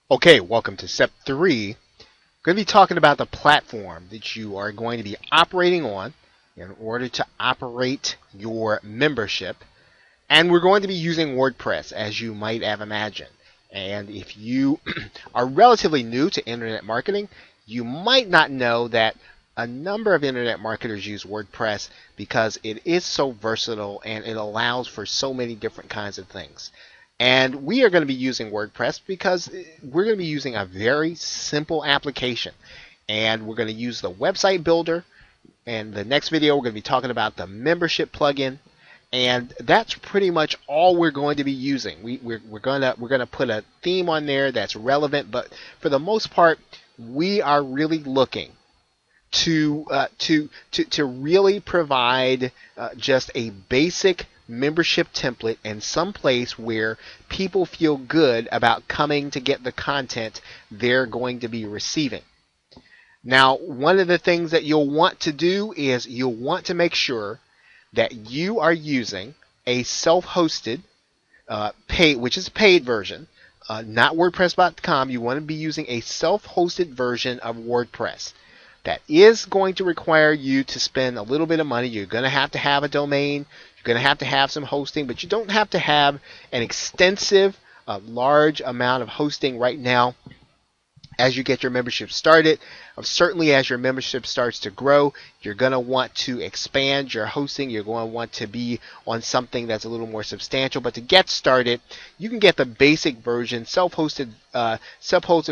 Okay, welcome to step 3. We're going to be talking about the platform that you are going to be operating on in order to operate your membership. And we're going to be using WordPress, as you might have imagined. And if you are relatively new to internet marketing, you might not know that a number of internet marketers use WordPress because it is so versatile and it allows for so many different kinds of things. And we are going to be using WordPress because we're going to be using a very simple application. And we're going to use the website builder. And the next video, we're going to be talking about the membership plugin. And that's pretty much all we're going to be using. We're going to put a theme on there that's relevant, but for the most part, we are really looking to really provide just a basic membership template and some place where people feel good about coming to get the content they're going to be receiving. Now, one of the things that you'll want to do is you'll want to make sure that you are using a self-hosted paid, which is a paid version, not WordPress.com. You want to be using a self-hosted version of WordPress. That is going to require you to spend a little bit of money. You're going to have a domain. You're going to have some hosting, but you don't have to have an extensive, large amount of hosting right now as you get your membership started. Certainly as your membership starts to grow, you're going to want to expand your hosting. You're going to want to be on something that's a little more substantial. But to get started, you can get the basic version, self-hosted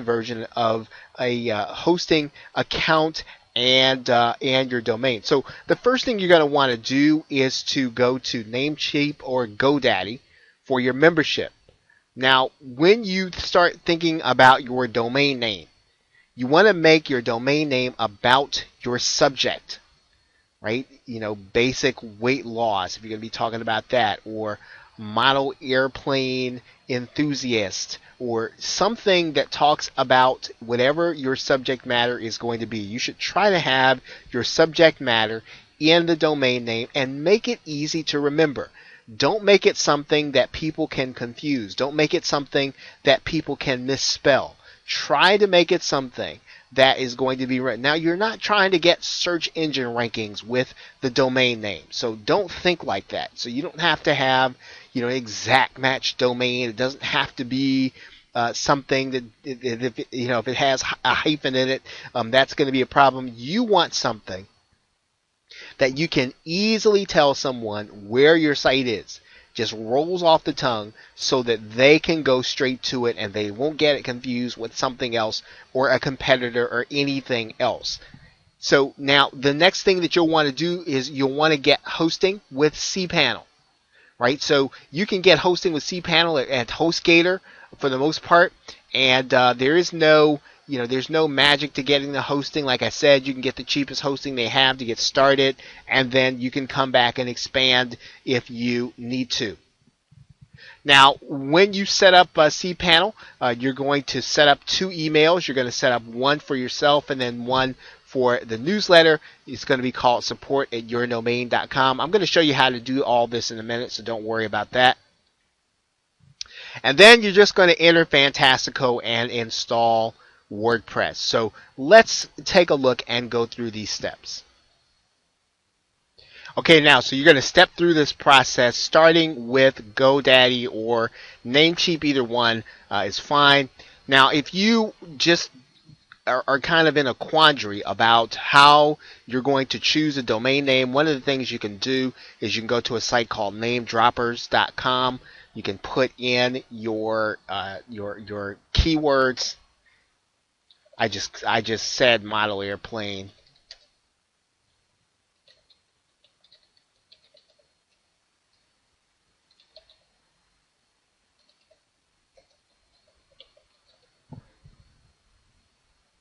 version of a hosting account and your domain. So the first thing you're going to want to do is to go to Namecheap or GoDaddy for your membership. Now, when you start thinking about your domain name, you want to make your domain name about your subject, right? You know, basic weight loss, if you're going to be talking about that, or model airplane enthusiast, or something that talks about whatever your subject matter is going to be. You should try to have your subject matter in the domain name and make it easy to remember. Don't make it something that people can confuse. Don't make it something that people can misspell. Try to make it something that is going to be written. Now, you're not trying to get search engine rankings with the domain name, so don't think like that. So you don't have to have, exact match domain. It doesn't have to be something that, if it has a hyphen in it, that's going to be a problem. You want something that you can easily tell someone where your site is. Just rolls off the tongue so that they can go straight to it and they won't get it confused with something else or a competitor or anything else. So now the next thing that you'll want to do is you'll want to get hosting with cPanel, right? So you can get hosting with cPanel at HostGator for the most part, and there's no magic to getting the hosting. Like I said, you can get the cheapest hosting they have to get started, and then you can come back and expand if you need to. Now, when you set up cPanel, you're going to set up 2 emails. You're going to set up one for yourself and then one for the newsletter. It's going to be called support@yourdomain.com. I'm going to show you how to do all this in a minute, so don't worry about that. And then you're just going to enter Fantastico and install WordPress. So let's take a look and go through these steps. Okay, now, so you're going to step through this process starting with GoDaddy or Namecheap. Either one is fine. Now, if you just are kind of in a quandary about how you're going to choose a domain name, one of the things you can do is you can go to a site called namedroppers.com. You can put in your keywords. I just said model airplane.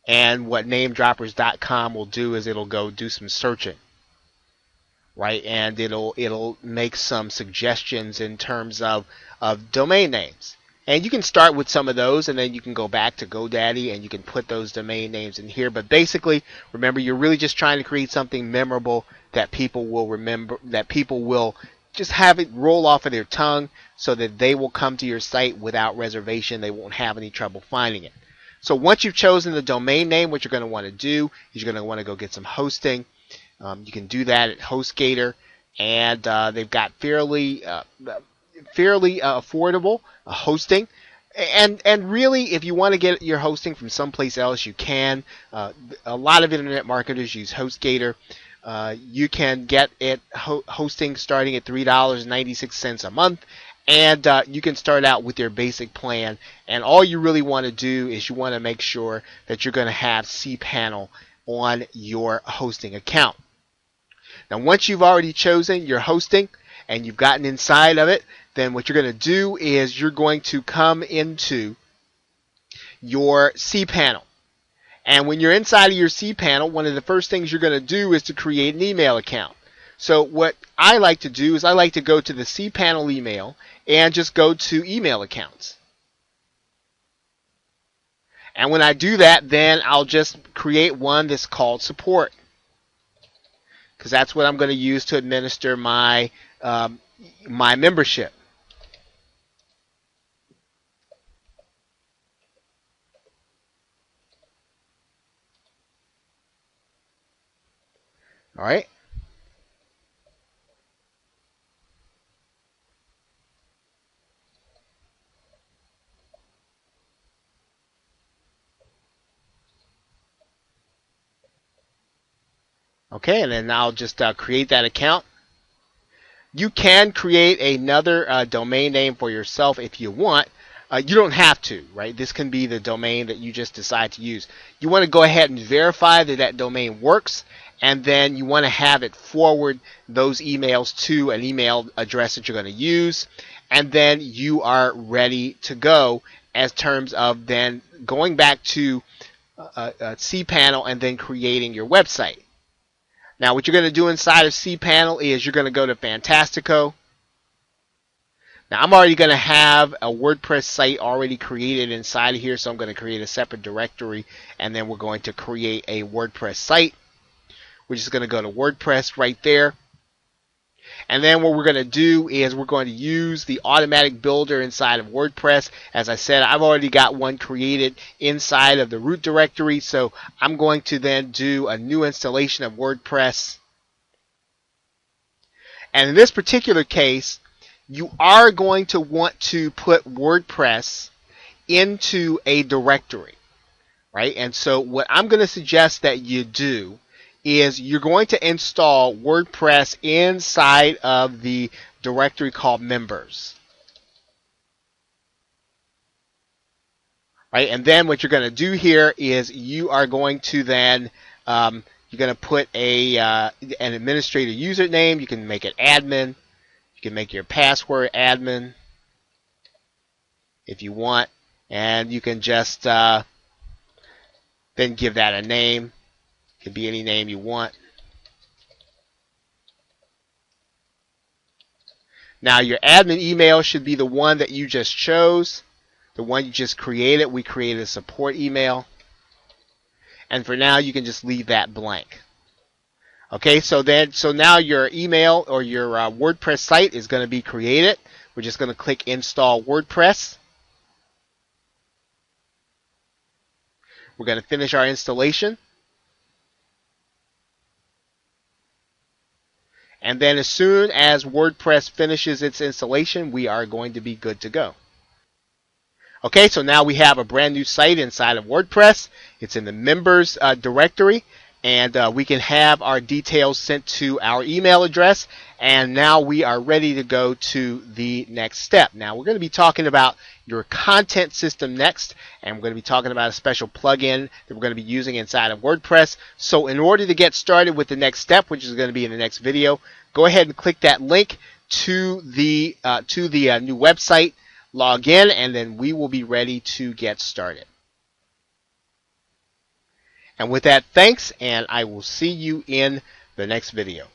And what namedroppers.com will do is it'll go do some searching, right? And it'll make some suggestions in terms of domain names. And you can start with some of those, and then you can go back to GoDaddy and you can put those domain names in here. But basically, remember, you're really just trying to create something memorable that people will remember, that people will just have it roll off of their tongue so that they will come to your site without reservation. They won't have any trouble finding it. So once you've chosen the domain name, what you're going to want to do is you're going to want to go get some hosting. You can do that at HostGator, and they've got fairly affordable hosting. And really, if you want to get your hosting from someplace else, you can. A lot of internet marketers use HostGator. You can get it hosting starting at $3.96 a month, and you can start out with your basic plan. And all you really want to do is you want to make sure that you're going to have cPanel on your hosting account. Now, once you've already chosen your hosting and you've gotten inside of it, then what you're going to do is you're going to come into your cPanel. And when you're inside of your cPanel, one of the first things you're going to do is to create an email account. So what I like to do is I like to go to the cPanel email and just go to email accounts. And when I do that, then I'll just create one that's called support, because that's what I'm going to use to administer my my membership. All right. Okay, and then I'll just create that account. You can create another domain name for yourself if you want. You don't have to, right? This can be the domain that you just decide to use. You want to go ahead and verify that that domain works, and then you want to have it forward those emails to an email address that you're going to use, and then you are ready to go as terms of then going back to cPanel and then creating your website. Now, what you're going to do inside of cPanel is you're going to go to Fantastico. Now, I'm already going to have a WordPress site already created inside of here, so I'm going to create a separate directory, and then we're going to create a WordPress site. We're just going to go to WordPress right there. And then what we're going to do is we're going to use the automatic builder inside of WordPress. As I said, I've already got one created inside of the root directory, so I'm going to then do a new installation of WordPress. And in this particular case, you are going to want to put WordPress into a directory, right? And so what I'm going to suggest that you do is you're going to install WordPress inside of the directory called members. Right? And then what you're going to do here is you are going to then you're going to put an administrator username. You can make it admin. You can make your password admin if you want, and you can just then give that a name. It can be any name you want. Now your admin email should be the one that you just chose, the one you just created. We created a support email. And for now, you can just leave that blank. Okay, so now your email or your WordPress site is going to be created. We're just going to click Install WordPress. We're going to finish our installation. And then as soon as WordPress finishes its installation, we are going to be good to go. Okay, so now we have a brand new site inside of WordPress. It's in the members directory, and we can have our details sent to our email address. And now we are ready to go to the next step. Now we're going to be talking about your content system next, and we're going to be talking about a special plugin that we're going to be using inside of WordPress. So in order to get started with the next step, which is going to be in the next video, go ahead and click that link to the new website, log in, and then we will be ready to get started. And with that, thanks, and I will see you in the next video.